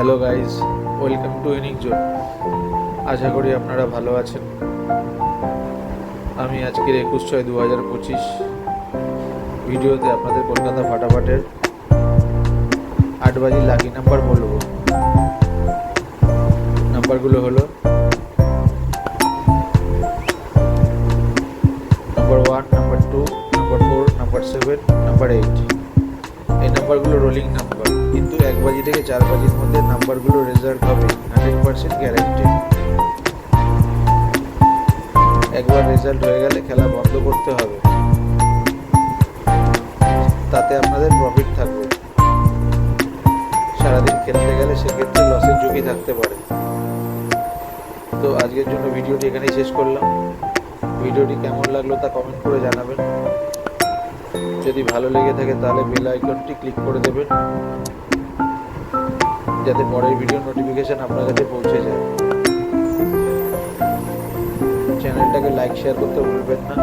Hello guys, welcome to unique zone. আশা করি আপনারা ভালো আছেন। আমি আজকের 21/6/2025 ভিডিওতে আপনাদের কলকাতা ফাটাফাটের 8 বাজি লাকি নাম্বার বলবো। নাম্বারগুলো হলো number 1, number 2, number 4, number 7, number 8। এই নাম্বারগুলো রোলিং নাম্বার, কিন্তু 1 বাজি থেকে 4 বাজির মধ্যে নাম্বারগুলো রেজাল্ট হবে 100% গ্যারান্টি। একবার রেজাল্ট হয়ে গেলে খেলা বন্ধ করতে হবে, তাতে আপনাদের প্রফিট থাকবে। সারাদিন খেলতে গেলে সেক্ষেত্রে লসের ঝুঁকি থাকতে পারে। তো আজকের জন্য ভিডিওটি এখানেই শেষ করলাম। ভিডিওটি কেমন লাগলো তা কমেন্ট করে জানাবেন। যদি ভালো লেগে থাকে তাহলে বেল আইকনটি ক্লিক করে দেবেন, যাতে পরের ভিডিও নোটিফিকেশন আপনার কাছে পৌঁছে যায়। চ্যানেলটাকে লাইক শেয়ার করতে ভুলবেন না।